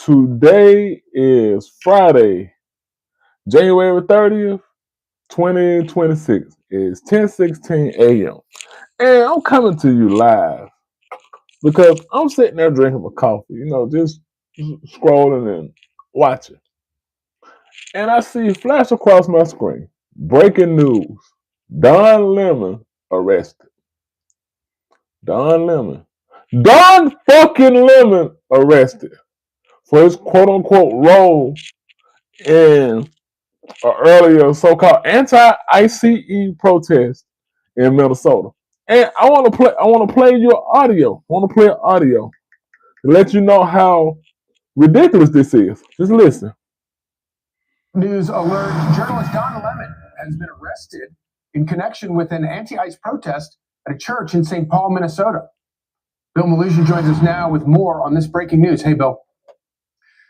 Today is Friday, January 30th, 2026. It's 10:16 a.m. And I'm coming to you live because I'm sitting there drinking my coffee, just scrolling and watching. And I see flash across my screen. Breaking news. Don Lemon arrested. Don Lemon. Don fucking Lemon arrested for his quote unquote role in earlier so-called anti-ICE protest in Minnesota. And I want to play. I want to play your audio. I want to play audio to let you know how ridiculous this is. Just listen. News alert: journalist Don Lemon has been arrested in connection with an anti-ICE protest at a church in St. Paul, Minnesota. Bill Melugin joins us now with more on this breaking news. Hey, Bill.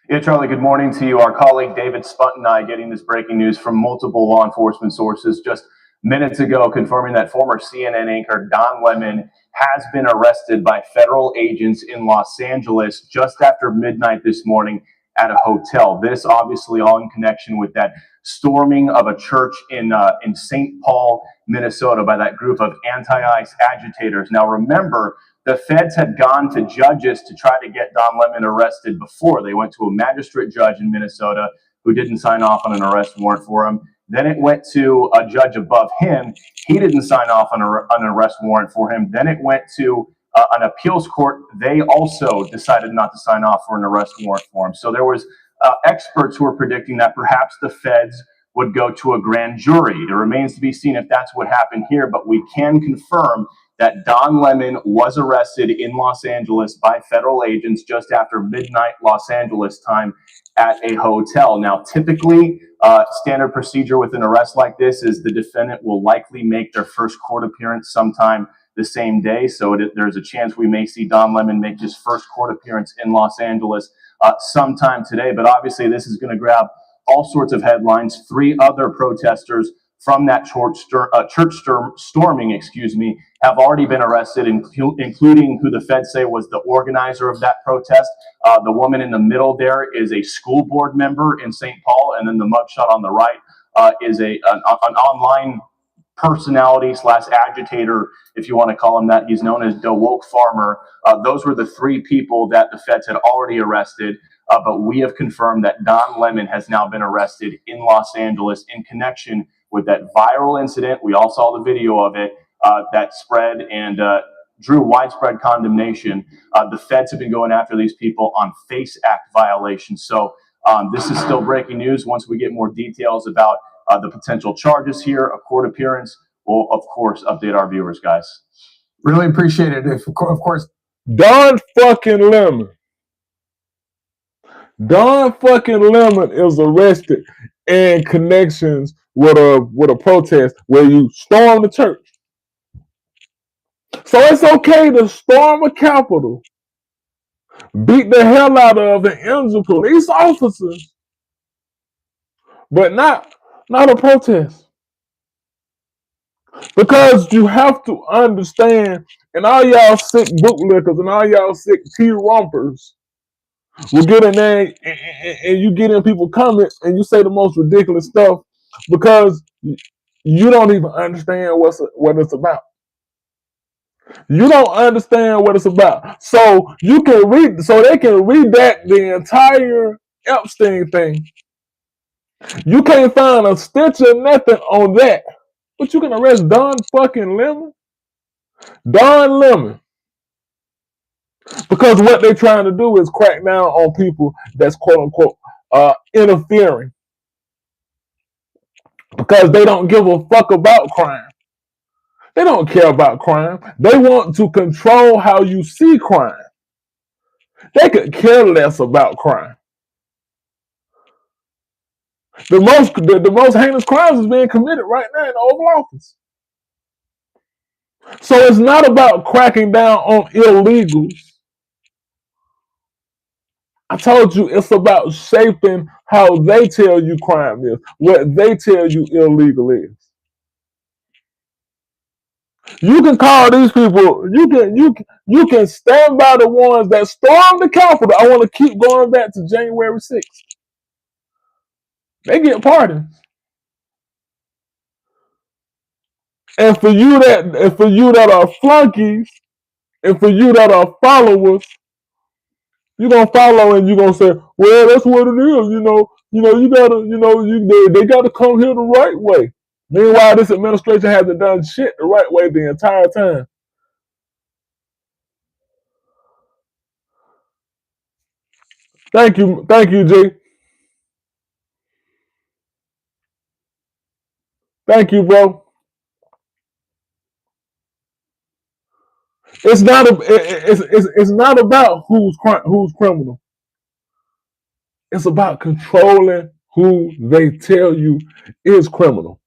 Yeah, Charlie, good morning to you. Our colleague David Spunt and I getting this breaking news from multiple law enforcement sources just minutes ago, confirming that former CNN anchor Don Lemon has been arrested by federal agents in Los Angeles just after midnight this morning at a hotel. This obviously all in connection with that storming of a church in St. Paul, Minnesota by that group of anti-ICE agitators. Now, remember, the feds had gone to judges to try to get Don Lemon arrested before. They went to a magistrate judge in Minnesota who didn't sign off on an arrest warrant for him. Then it went to a judge above him. He didn't sign off on an arrest warrant for him. Then it went to an appeals court. They also decided not to sign off for an arrest warrant for him. So there was experts who were predicting that perhaps the feds would go to a grand jury. It remains to be seen if that's what happened here, but we can confirm that Don Lemon was arrested in Los Angeles by federal agents just after midnight Los Angeles time at a hotel. Now, typically, standard procedure with an arrest like this is the defendant will likely make their first court appearance sometime the same day. So there's a chance we may see Don Lemon make his first court appearance in Los Angeles sometime today. But obviously, this is going to grab all sorts of headlines. 3 other protesters from that church storming, have already been arrested, including who the feds say was the organizer of that protest. The woman in the middle there is a school board member in St. Paul, and then the mugshot on the right is an online personality / agitator, if you want to call him that. He's known as the Woke Farmer. Those were the 3 people that the feds had already arrested. But we have confirmed that Don Lemon has now been arrested in Los Angeles in connection with that viral incident. We all saw the video of it that spread and drew widespread condemnation. The feds have been going after these people on FACE Act violations. So this is still breaking news. Once we get more details about the potential charges here, a court appearance, we'll, of course, update our viewers, guys. Really appreciate it. Of course. Don fucking Lemon. Don fucking Lemon is arrested in connections with a protest where you storm the church. So it's okay to storm a Capitol, beat the hell out of and injure police officers, but not a protest. Because you have to understand, and all y'all sick bootlickers and all y'all sick tea rompers will get in there and you get in people's comments and you say the most ridiculous stuff because you don't even understand what it's about. You don't understand what it's about. So they can redact the entire Epstein thing. You can't find a stitch of nothing on that. But you can arrest Don fucking Lemon. Don Lemon. Because what they're trying to do is crack down on people that's quote unquote interfering. Because they don't give a fuck about crime. They don't care about crime. They want to control how you see crime. They could care less about crime. The most heinous crimes is being committed right now in the Oval Office. So it's not about cracking down on illegals. I told you it's about shaping how they tell you crime is, what they tell you illegal is. You can call these people. You can stand by the ones that stormed the Capitol. I want to keep going back to January 6th. They get pardons. And for you that are flunkies, and for you that are followers, you're gonna follow and you're gonna say, well, that's what it is, you gotta, they gotta come here the right way. Meanwhile, this administration hasn't done shit the right way the entire time. Thank you, G. Thank you, bro. It's not about who's criminal. It's about controlling who they tell you is criminal.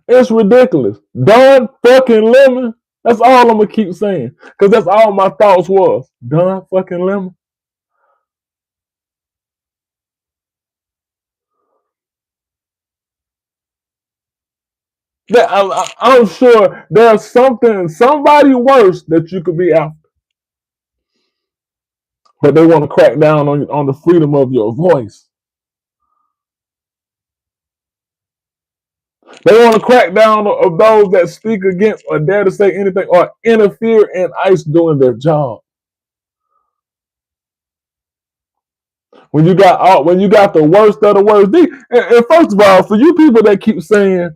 It's ridiculous. Don fucking Lemon. That's all I'm gonna keep saying, because that's all my thoughts was. Don fucking Lemon. I'm sure there's somebody worse that you could be after, but they want to crack down on the freedom of your voice. They want to crack down on those that speak against or dare to say anything or interfere in ICE doing their job. When you got the worst of the worst, and first of all, for you people that keep saying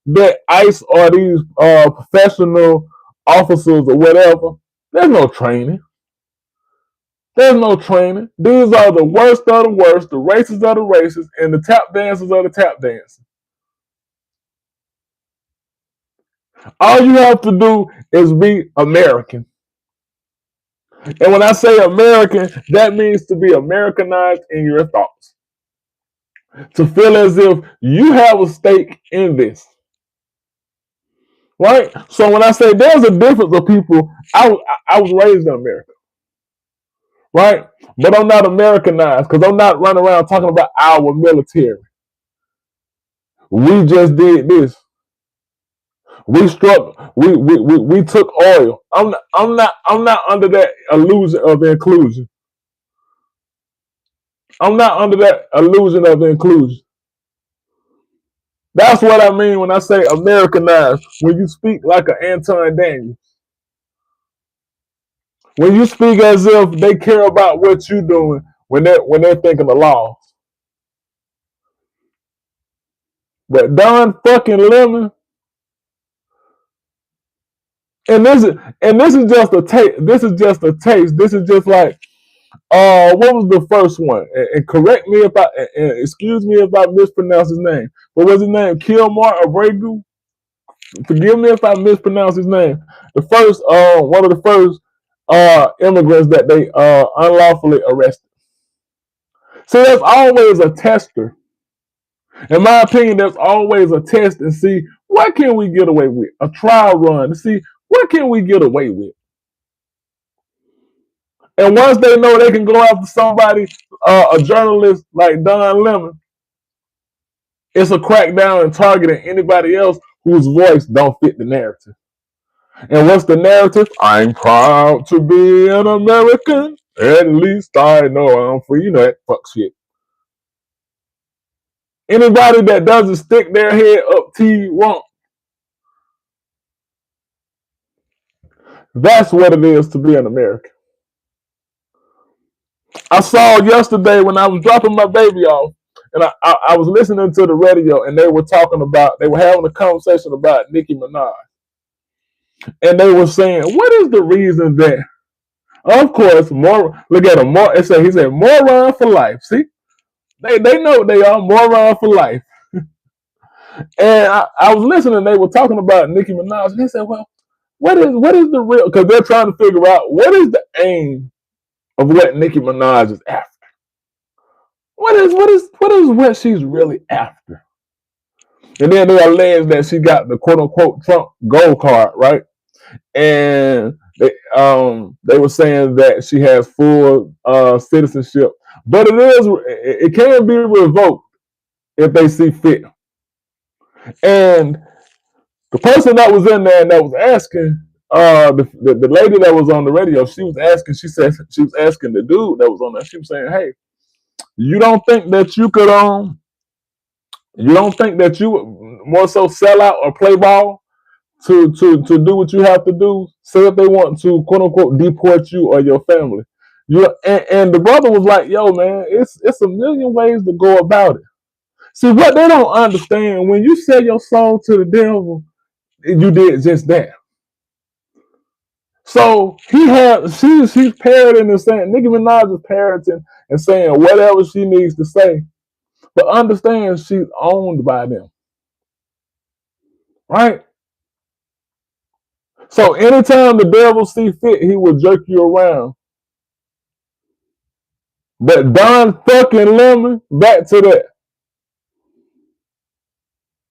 that ICE are these professional officers or whatever, there's no training. There's no training. These are the worst of the worst, the racists of the racists, and the tap dancers of the tap dancers. All you have to do is be American. And when I say American, that means to be Americanized in your thoughts. To feel as if you have a stake in this. Right? So when I say there's a difference of people, I was raised in America. Right? But I'm not Americanized because I'm not running around talking about our military. We just did this. We struck. We took oil. I'm not under that illusion of inclusion. I'm not under that illusion of inclusion. That's what I mean when I say Americanized. When you speak like an Anton Daniels. When you speak as if they care about what you're doing when they're thinking of laws. But Don fucking Lemon, and this is just a taste. This is just a taste. This is just like what was the first one? And correct me if excuse me if I mispronounce his name. What was his name? Kilmar Abregu? Forgive me if I mispronounce his name. The first one of the first immigrants that they unlawfully arrested. So there's always a tester. In my opinion, there's always a test and see what can we get away with. A trial run to see what can we get away with. And once they know they can go after somebody, a journalist like Don Lemon, it's a crackdown and targeting anybody else whose voice don't fit the narrative. And what's the narrative? I'm proud to be an American. At least I know I'm free. You know that fuck shit. Anybody that doesn't stick their head up T wrong. That's what it is to be an American. I saw yesterday when I was dropping my baby off, and I was listening to the radio, and they were having a conversation about Nicki Minaj. And they were saying, what is the reason that, of course, look at him, he said, moron for life. See? They know what they are, moron for life. And I was listening, they were talking about Nicki Minaj, and they said, well, what is the real, because they're trying to figure out what is the aim of what Nicki Minaj is after. What is what she's really after? And then they allege that she got the quote unquote Trump gold card, right? And they were saying that she has full citizenship, but it can be revoked if they see fit. And The person that was in there and that was asking, the lady that was on the radio, she was asking, she said she was asking the dude that was on there, she was saying, hey, you don't think that you could you don't think that you would more so sell out or play ball to do what you have to do? Say if they want to quote unquote deport you or your family. And the brother was like, yo, man, it's a million ways to go about it. See, what they don't understand, when you sell your soul to the devil, you did just that. So she's parroting and saying, Nicki Minaj is parroting and saying whatever she needs to say. But understand she's owned by them. Right? So anytime the devil see fit, he will jerk you around. But Don fucking Lemon, back to that.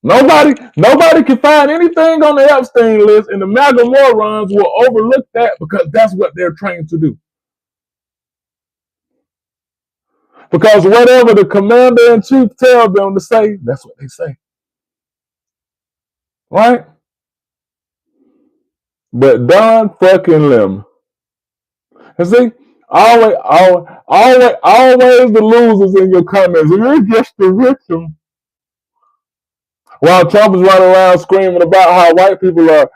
Nobody can find anything on the Epstein list, and the MAGA morons will overlook that because that's what they're trained to do. Because whatever the commander-in-chief tells them to say, that's what they say. Right? But Don fucking Lemon. And see, always the losers in your comments. You're just the victim. While Trump is running around screaming about how white people are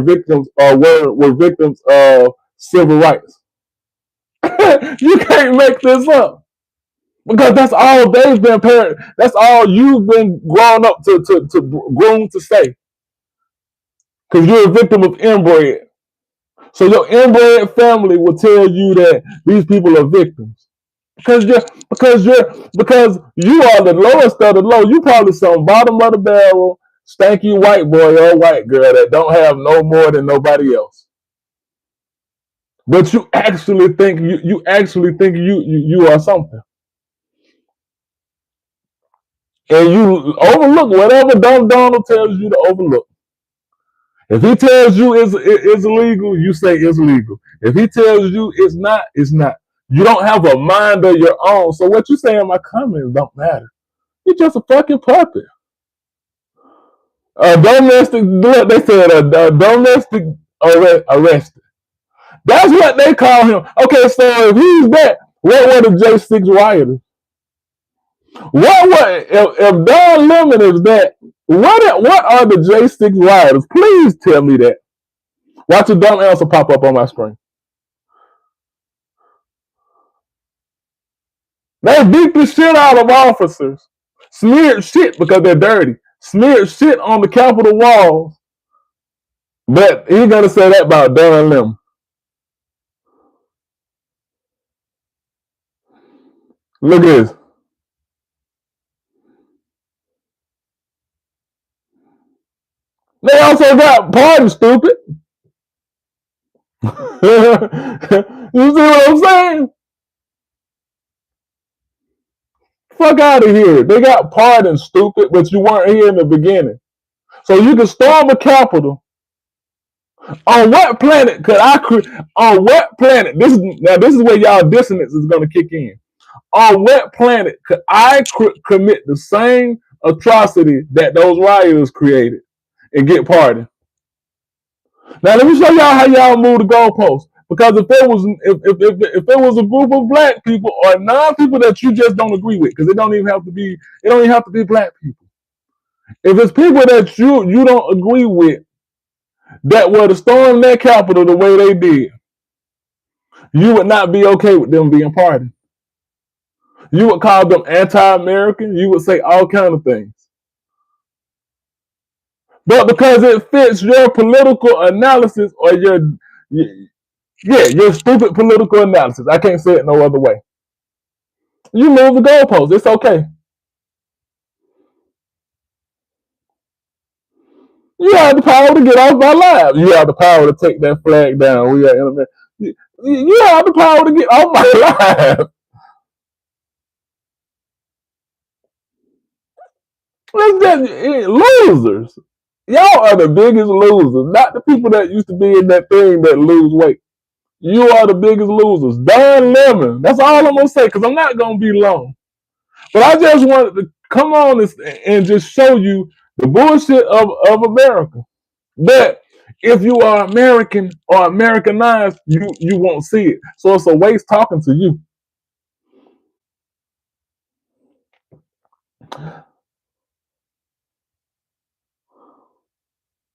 victims or were victims of civil rights. You can't make this up. Because that's all they've been parent. That's all you've been grown up to groomed to say. Because you're a victim of inbred. So your inbred family will tell you that these people are victims. Because you are the lowest of the low. You probably some bottom of the barrel, stanky white boy or white girl that don't have no more than nobody else. But you actually think you are something. And you overlook whatever dumb Donald tells you to overlook. If he tells you it's illegal, you say it's legal. If he tells you it's not, it's not. You don't have a mind of your own. So what you say in my comments don't matter. You're just a fucking puppet. Domestic, they said a domestic arrested. That's what they call him. Okay, so if he's that, what were the J6 rioters? If Don Lemon is that, what are the J6 rioters? Please tell me that. Watch a dumb answer pop up on my screen. They beat the shit out of officers. Smeared shit because they're dirty. Smeared shit on the Capitol walls. But he's going to say that about Don Lemon. Look at this. They also got pardon, stupid. You see what I'm saying? Fuck out of here. They got pardon, stupid, but you weren't here in the beginning. So you can storm the Capitol. On what planet could I on what planet? This is where y'all dissonance is going to kick in. On what planet could I commit the same atrocity that those rioters created and get pardoned? Now let me show y'all how y'all move the goalposts. Because if there was a group of black people or non-people that you just don't agree with, because it don't even have to be black people. If it's people that you don't agree with that were to storm that Capitol the way they did, you would not be okay with them being pardoned. You would call them anti-American. You would say all kinds of things. But because it fits your political analysis or your stupid political analysis, I can't say it no other way. You move the goalposts. It's okay. You have the power to get off my live. You have the power to take that flag down. We are internet. You have the power to get off my live. Losers. Y'all are the biggest losers. Not the people that used to be in that thing that lose weight. You are the biggest losers. Don Lemon. That's all I'm going to say because I'm not going to be long. But I just wanted to come on and just show you the bullshit of America. But if you are American or Americanized, you won't see it. So it's a waste talking to you.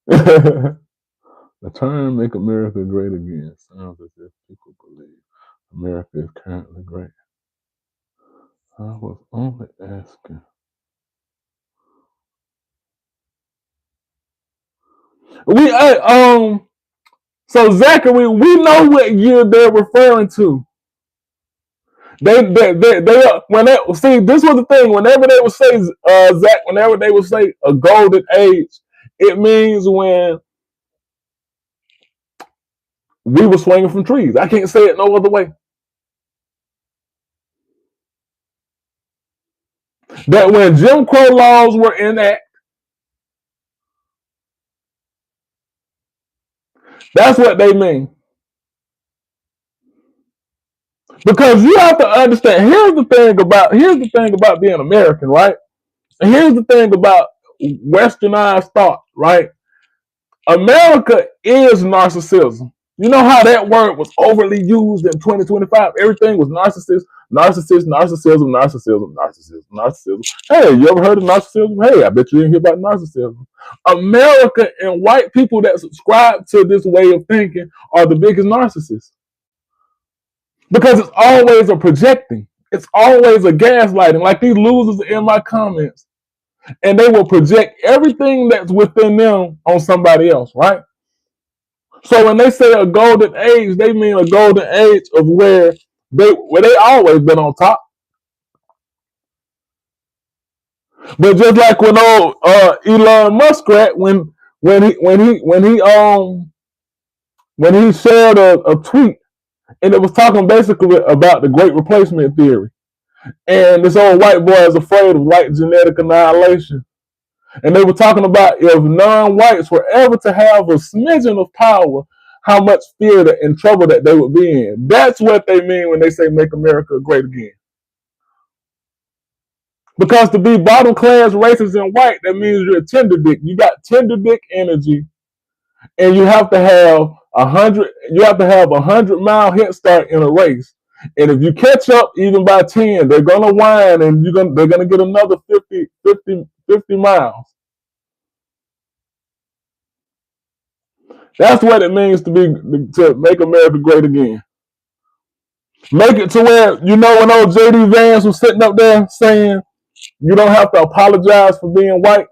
The term "Make America Great Again" sounds as if people believe America is currently great. I was only asking. So Zachary, we know what year they're referring to. They when they see, this was the thing. Whenever they would say Zach, whenever they would say a golden age, it means when we were swinging from trees. I can't say it no other way. That when Jim Crow laws were enacted, that's what they mean. Because you have to understand. Here's the thing about being American, right? And here's the thing about westernized thought, right? America is narcissism. You know how that word was overly used in 2025? Everything was narcissism. Hey, you ever heard of narcissism? Hey, I bet you didn't hear about narcissism. America and white people that subscribe to this way of thinking are the biggest narcissists. Because it's always a projecting. It's always a gaslighting. Like these losers in my comments. And they will project everything that's within them on somebody else, right? So when they say a golden age, they mean a golden age of where they always been on top. But just like when old Elon Muskrat, when he shared a tweet, and it was talking basically about the Great Replacement theory, and this old white boy is afraid of white genetic annihilation. And they were talking about if non-whites were ever to have a smidgen of power, how much fear and trouble that they would be in. That's what they mean when they say make America great again. Because to be bottom class, racist, and white, that means you're a tender dick. You got tender dick energy, and you have to have 100-mile head start in a race. And if you catch up even by 10, they're gonna whine, and they're gonna get another 50 miles. That's what it means to make America great again. Make it to where, when old J.D. Vance was sitting up there saying you don't have to apologize for being white.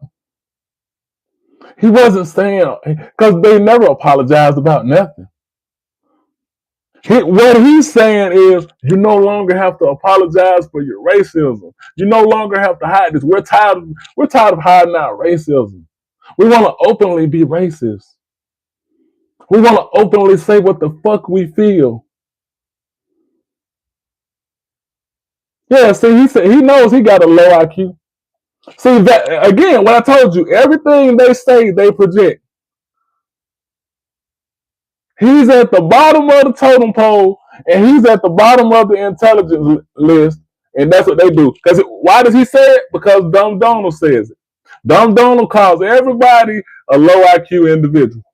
He wasn't saying, because they never apologized about nothing. What he's saying is you no longer have to apologize for your racism. You no longer have to hide this. We're tired of hiding our racism. We want to openly be racist. We want to openly say what the fuck we feel. Yeah, see, he said he knows he got a low IQ. See, that again, what I told you, everything they say, they project. He's at the bottom of the totem pole, and he's at the bottom of the intelligence list, and that's what they do. Because why does he say it? Because Dumb Donald says it. Dumb Donald calls everybody a low IQ individual,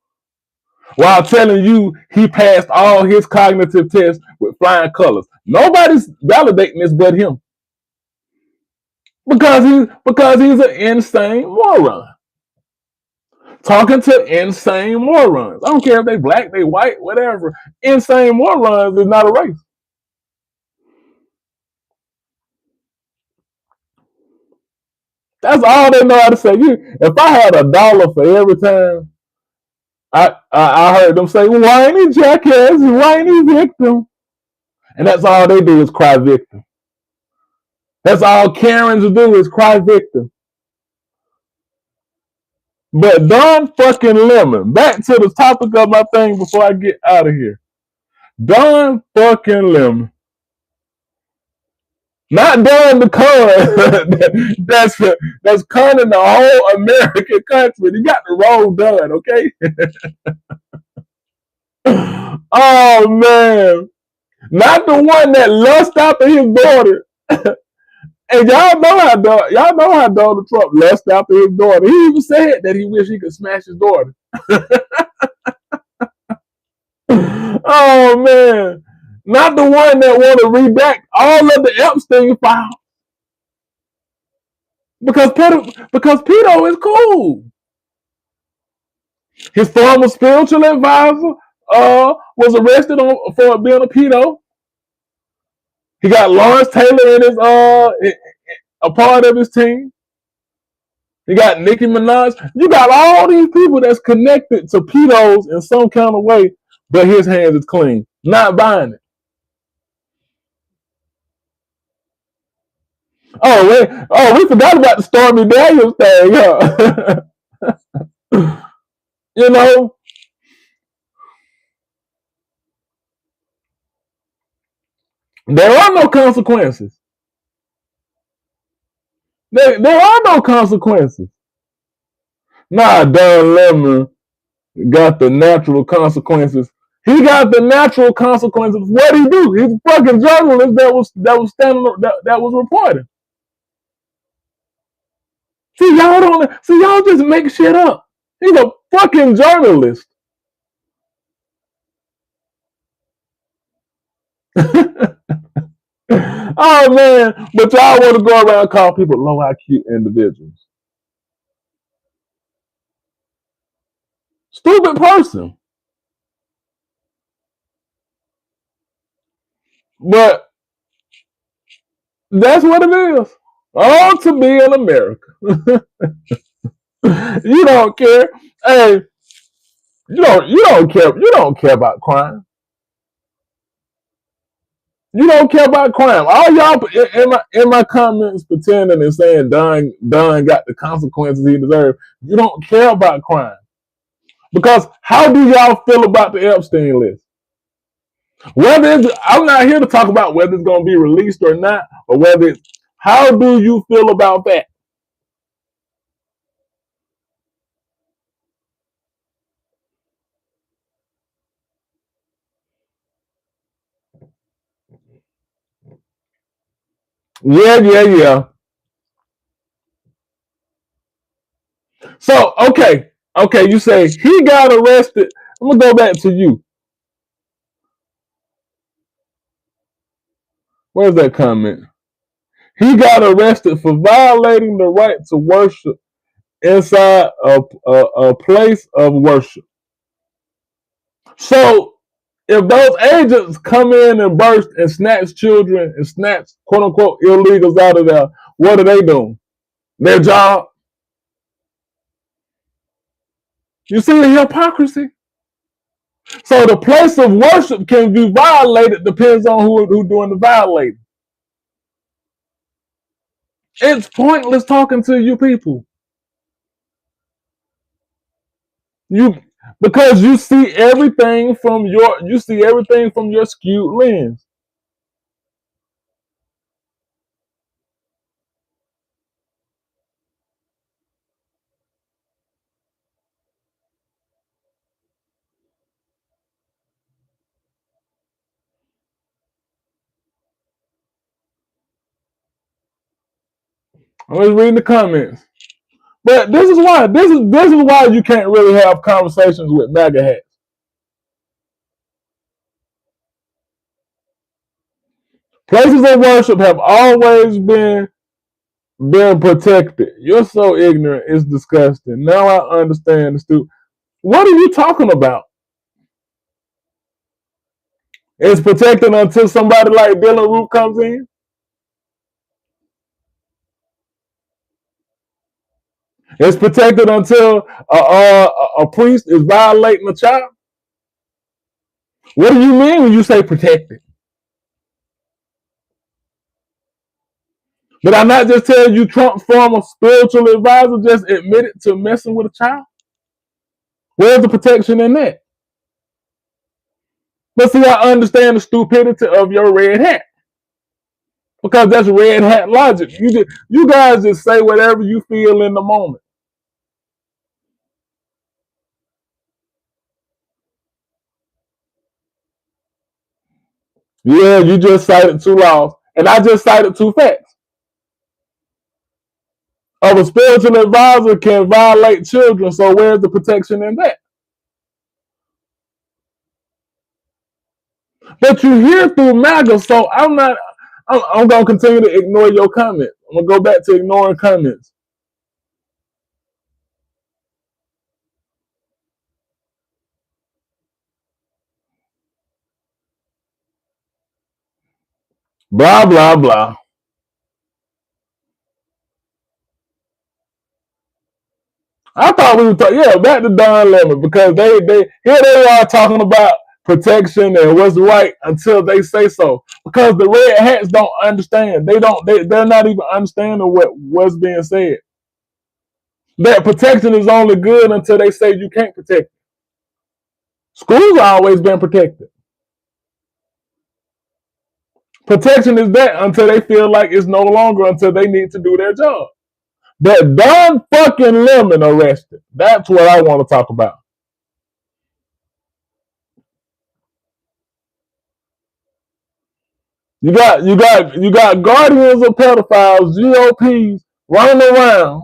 while telling you he passed all his cognitive tests with flying colors. Nobody's validating this but him. Because he's an insane moron. Talking to insane morons. I don't care if they black, they white, whatever. Insane morons is not a race. That's all they know how to say. If I had $1 for every time I heard them say, whiny jackass, whiny victim. And that's all they do is cry victim. That's all Karens do is cry victim. But Don fucking Lemon, back to the topic of my thing before I get out of here. Don fucking Lemon. Not Don the con. that's conning the whole American country. You got the wrong Don, okay? Oh man. Not the one that lust after his daughter. And y'all know how Donald Trump lust after his daughter. He even said that he wished he could smash his daughter. Oh man, not the one that want to redact all of the Epstein files because pedo is cool. His former spiritual advisor was arrested for being a pedo. He got Lawrence Taylor in his a part of his team. You got Nicki Minaj. You got all these people that's connected to pedos in some kind of way, but his hands is clean. Not buying it. We forgot about the Stormy Daniels thing, huh? You know, there are no consequences. There are no consequences. Nah, Don Lemon got the natural consequences. He got the natural consequences. What did he do? He's a fucking journalist that was standing that was reporting. See, y'all just make shit up. He's a fucking journalist. Oh man, but y'all want to go around and call people low IQ individuals. Stupid person. But that's what it is. All to be in America. You don't care. Hey, you don't care. You don't care about crime. You don't care about crime. All y'all in my comments pretending and saying Don got the consequences he deserved. You don't care about crime. Because how do y'all feel about the Epstein list? I'm not here to talk about whether it's going to be released or not, or how do you feel about that? Yeah. So, okay, you say he got arrested. I'm going to go back to you. Where's that comment? He got arrested for violating the right to worship inside a place of worship. So, if those agents come in and burst and snatch children and snatch quote unquote illegals out of there, what are they doing? Their job. You see the hypocrisy? So the place of worship can be violated, depends on who doing the violating. It's pointless talking to you people. Because you see everything from your skewed lens. Let's read the comments. But this is why you can't really have conversations with MAGA hats. Places of worship have always been protected. You're so ignorant, it's disgusting. Now I understand the stupid. What are you talking about? It's protected until somebody like Dylan Roof comes in. It's protected until a priest is violating a child. What do you mean when you say protected? Did I not just tell you Trump's former spiritual advisor just admitted to messing with a child? Where's the protection in that? But see, I understand the stupidity of your red hat. Because that's red hat logic. You guys just say whatever you feel in the moment. Yeah, you just cited 2 laws. And I just cited 2 facts. Of a spiritual advisor can violate children, so where's the protection in that? But you hear through MAGA, so I'm going to continue to ignore your comments. I'm going to go back to ignoring comments. Blah, blah, blah. I thought we were talking, back to Don Lemon, because here they are talking about protection and what's right until they say so. Because the red hats don't understand. They're not even understanding what's being said. That protection is only good until they say you can't protect it. Schools have always been protected. Protection is that until they feel like it's no longer, until they need to do their job. But Don fucking Lemon arrested. That's what I want to talk about. You got guardians of pedophiles, GOPs running around.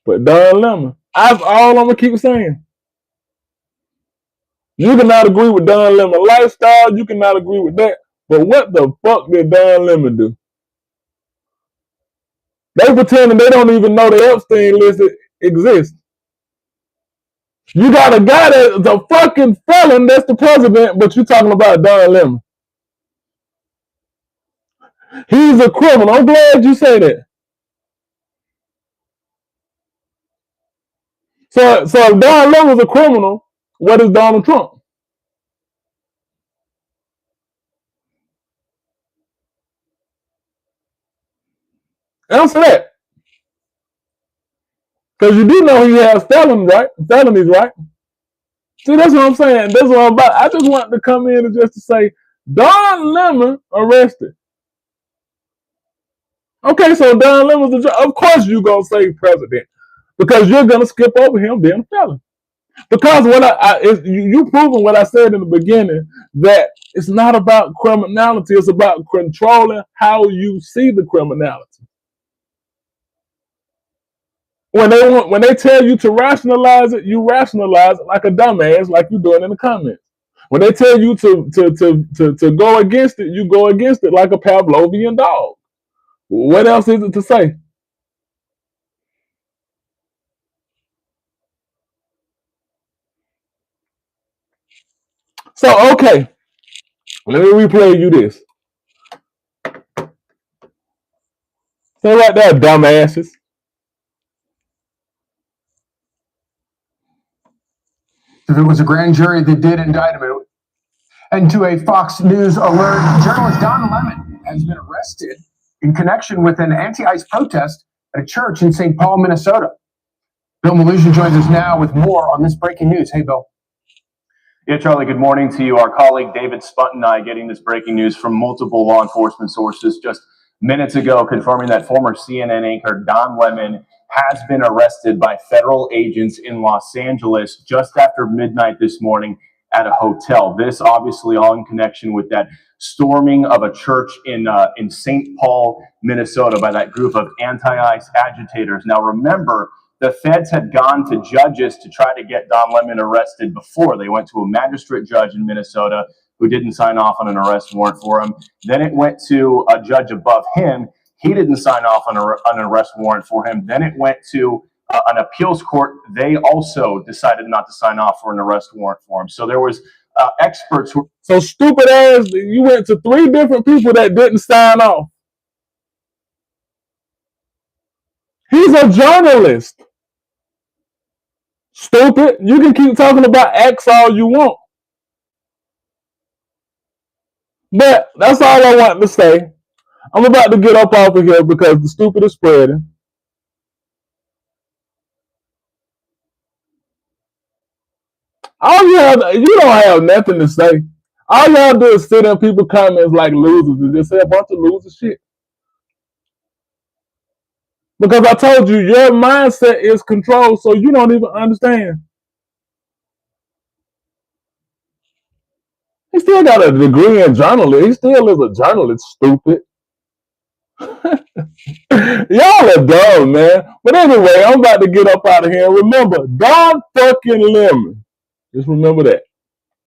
But Don Lemon, that's all I'm gonna keep saying. You cannot agree with Don Lemon lifestyle. You cannot agree with that. But what the fuck did Don Lemon do? They pretending they don't even know the Epstein list exists. You got a guy that's a fucking felon that's the president, but you talking about Don Lemon. He's a criminal. I'm glad you say that. So if Don Lemon's a criminal, what is Donald Trump? Answer that. Because you do know he has felonies, right? See, that's what I'm saying. That's what I'm about. I just want to come in and just to say, Don Lemon arrested. Okay, so Don Lemon's the judge. Of course you're going to say president. Because you're going to skip over him being a felon. Because you proven what I said in the beginning, that it's not about criminality. It's about controlling how you see the criminality. When they tell you to rationalize it, you rationalize it like a dumbass, like you're doing in the comments. When they tell you to go against it, you go against it like a Pavlovian dog. What else is it to say? So, okay, let me replay you this. Say right there, dumbasses. If it was a grand jury that did indict him. And to a Fox News alert, journalist Don Lemon has been arrested in connection with an anti-ICE protest at a church in St. Paul, Minnesota. Bill Melugin joins us now with more on this breaking news. Hey, Bill. Yeah, Charlie, good morning to you. Our colleague David Spunt and I getting this breaking news from multiple law enforcement sources just minutes ago, confirming that former CNN anchor Don Lemon has been arrested by federal agents in Los Angeles just after midnight this morning at a hotel. This obviously all in connection with that storming of a church in St. Paul, Minnesota by that group of anti-ICE agitators. Now, remember, the feds had gone to judges to try to get Don Lemon arrested before. They went to a magistrate judge in Minnesota who didn't sign off on an arrest warrant for him. Then it went to a judge above him. He didn't sign off on an arrest warrant for him. Then it went to an appeals court. They also decided not to sign off for an arrest warrant for him. So there was experts who... So stupid ass, you went to 3 different people that didn't sign off. He's a journalist. Stupid. You can keep talking about X all you want. But that's all I want to say. I'm about to get up off of here because the stupid is spreading. You don't have nothing to say. All y'all do is sit in people's comments like losers and just say a bunch of loser shit. Because I told you, your mindset is controlled, so you don't even understand. He still got a degree in journalism. He still is a journalist, stupid. Y'all are dumb, man. But anyway, I'm about to get up out of here. Remember, Don fucking Lemon. Just remember that.